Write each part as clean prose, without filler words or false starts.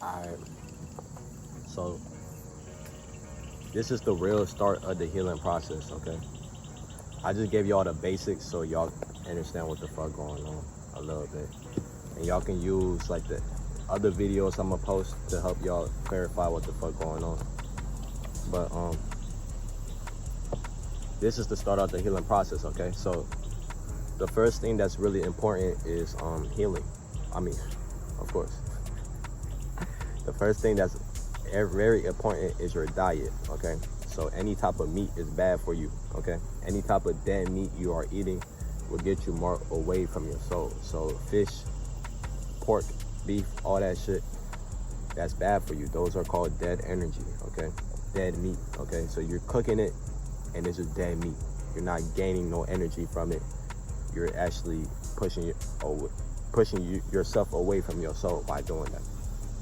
Alright, so this is the real start of the healing process, okay? I just gave y'all the basics so y'all understand what the fuck going on a little bit. And y'all can use like the other videos I'm gonna post to help y'all clarify what the fuck going on. But this is the start of the healing process, okay? So the first thing that's really important is healing. I mean, of course. The first thing that's very important is your diet, okay? So any type of meat is bad for you, okay? Any type of dead meat you are eating will get you more away from your soul. So fish, pork, beef, all that shit, that's bad for you. Those are called dead energy, okay? Dead meat, okay? So you're cooking it and it's just dead meat. You're not gaining no energy from it. You're actually pushing yourself away from your soul by doing that.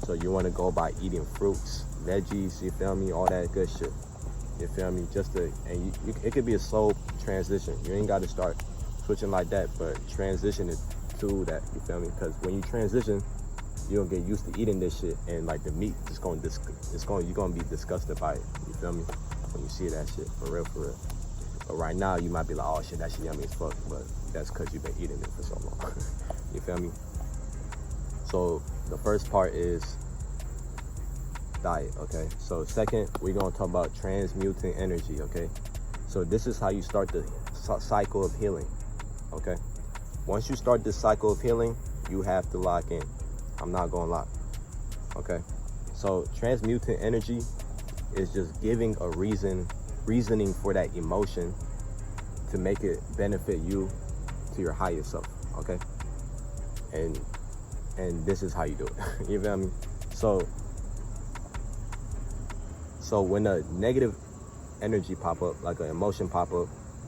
So you want to go by eating fruits, veggies, you feel me? All that good shit, you feel me? It could be a slow transition. You ain't got to start switching like that, but transition is to that, you feel me? Because when you transition, you don't get used to eating this shit, and like the meat is you're gonna be disgusted by it, you feel me? When you see that shit, for real, for real. But right now, you might be like, oh shit, that shit yummy as fuck, but that's because you've been eating it for so long, you feel me? So the first part is diet, okay? So second, we're gonna talk about transmuting energy, okay? So this is how you start the cycle of healing, okay? Once you start this cycle of healing, you have to lock in. I'm not gonna lie, okay? So transmuting energy is just giving a reasoning for that emotion to make it benefit you to your highest self, okay? And this is how you do it. You feel me? So when a negative energy pop up, like an emotion pop up,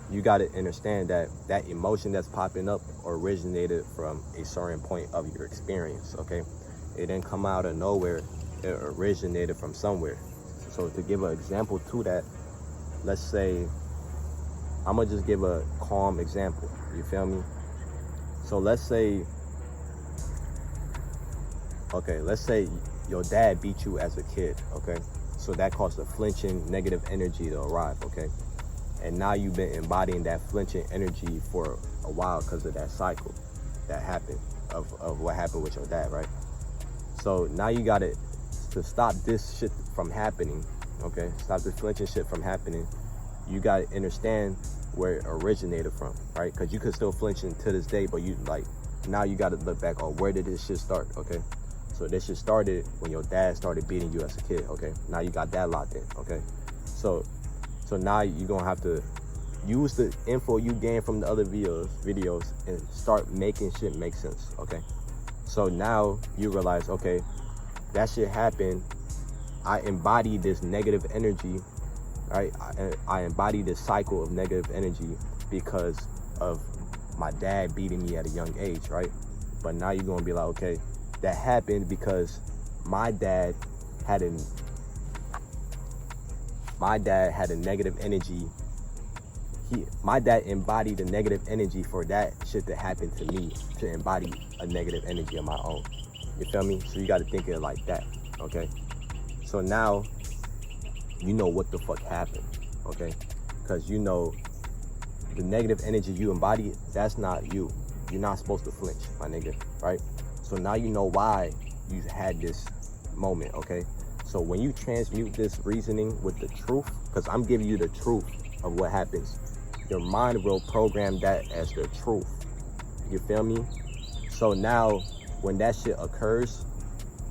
you got to understand that that emotion that's popping up originated from a certain point of your experience, okay? It didn't come out of nowhere. It originated from somewhere. So to give an example to that, let's say, I'm gonna just give a calm example, you feel me? So let's say your dad beat you as a kid, okay? So that caused a flinching negative energy to arrive, okay? And now you've been embodying that flinching energy for a while because of that cycle that happened of what happened with your dad, right? So now you got to stop this shit from happening, okay? Stop this flinching shit from happening. You got to understand where it originated from, right? Because you could still flinching to this day, but you like, now you got to look back on where did this shit start, okay? So this shit started when your dad started beating you as a kid, okay? Now you got that locked in, okay? So now you're gonna have to use the info you gained from the other videos and start making shit make sense, okay? So now you realize, okay, that shit happened. I embody this negative energy, right? I embody this cycle of negative energy because of my dad beating me at a young age, right? But now you're gonna be like, okay, that happened because my dad had a negative energy. My dad embodied the negative energy for that shit to happen to me, to embody a negative energy of my own. You feel me? So you got to think of it like that, okay? So now you know what the fuck happened, okay? Because you know the negative energy you embody, that's not you. You're not supposed to flinch, my nigga, right? So now you know why you had this moment, okay? So when you transmute this reasoning with the truth, because I'm giving you the truth of what happens, your mind will program that as the truth. You feel me? So now when that shit occurs,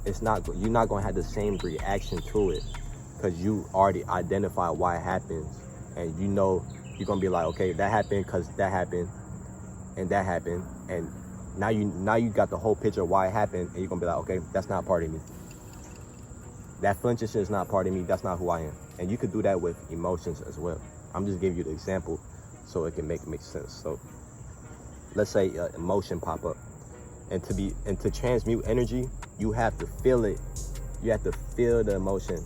you're not gonna have the same reaction to it because you already identify why it happens, and you know you're gonna be like, okay, that happened because that happened and that happened, and now you got the whole picture of why it happened, and you're gonna be like, okay, that's not part of me. That flinching shit is not part of me. That's not who I am. And you could do that with emotions as well. I'm just giving you the example so it can make sense. So let's say emotion pop up, and to transmute energy, you have to feel it. You have to feel the emotion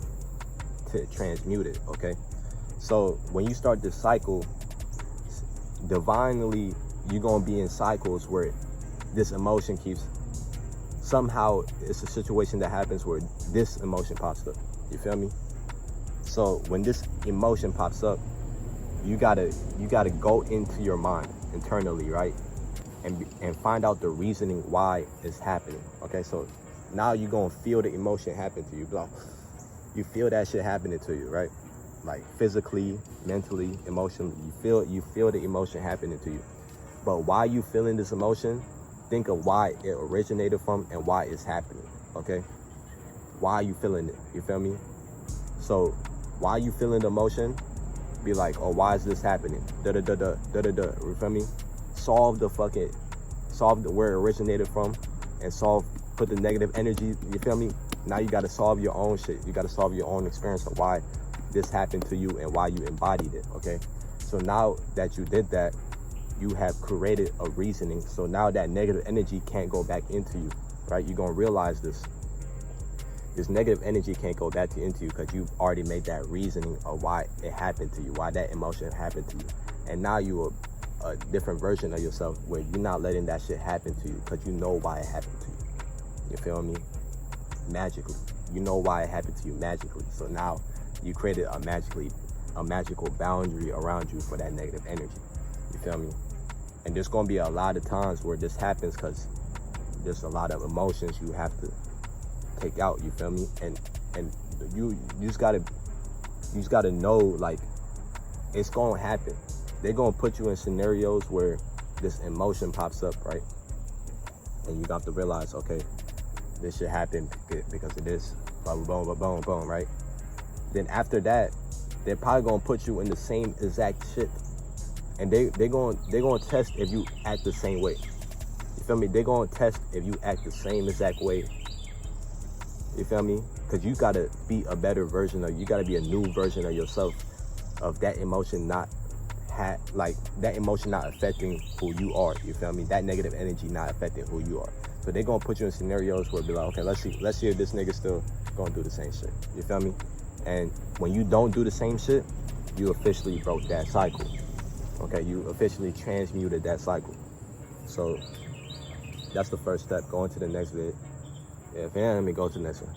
to transmute it, okay? So when you start this cycle, divinely, you're gonna be in cycles where this emotion keeps somehow it's a situation that happens where this emotion pops up. You feel me? So when this emotion pops up, you gotta go into your mind internally, right? And find out the reasoning why it's happening. Okay, so now you're gonna feel the emotion happen to you. Blah. You feel that shit happening to you, right? Like physically, mentally, emotionally. You feel the emotion happening to you. But why you feeling this emotion, think of why it originated from and why it's happening. Okay? Why are you feeling it? You feel me? So why you feeling the emotion? Be like, oh, why is this happening? You feel me? Solve where it originated from, and put the negative energy, you feel me? Now you gotta solve your own shit. You gotta solve your own experience of why this happened to you and why you embodied it, okay? So now that you did that, you have created a reasoning. So now that negative energy can't go back into you, right? You're gonna realize this. This negative energy can't go back into you because you've already made that reasoning of why it happened to you, why that emotion happened to you. And now you are a different version of yourself where you're not letting that shit happen to you because you know why it happened to you. You feel me? Magically. You know why it happened to you magically. So now you created a magical boundary around you for that negative energy. You feel me? And there's gonna be a lot of times where this happens because there's a lot of emotions you have to take out, you feel me? And you just gotta know, like, it's gonna happen. They're gonna put you in scenarios where this emotion pops up, right? And you got to realize, okay, this shit happened because of this, blah, blah, blah, blah, boom, right? Then after that, they're probably gonna put you in the same exact shit. And they're gonna test if you act the same way. You feel me? They're gonna test if you act the same exact way. You feel me? Because you gotta be a better version you gotta be a new version of yourself, of that emotion not affecting who you are. You feel me? That negative energy not affecting who you are. So they're gonna put you in scenarios where be like, okay, let's see if this nigga still gonna do the same shit. You feel me? And when you don't do the same shit, you officially broke that cycle. Okay, you officially transmuted that cycle. So that's the first step. Going to the next vid. Yeah, if you let me go to the next one.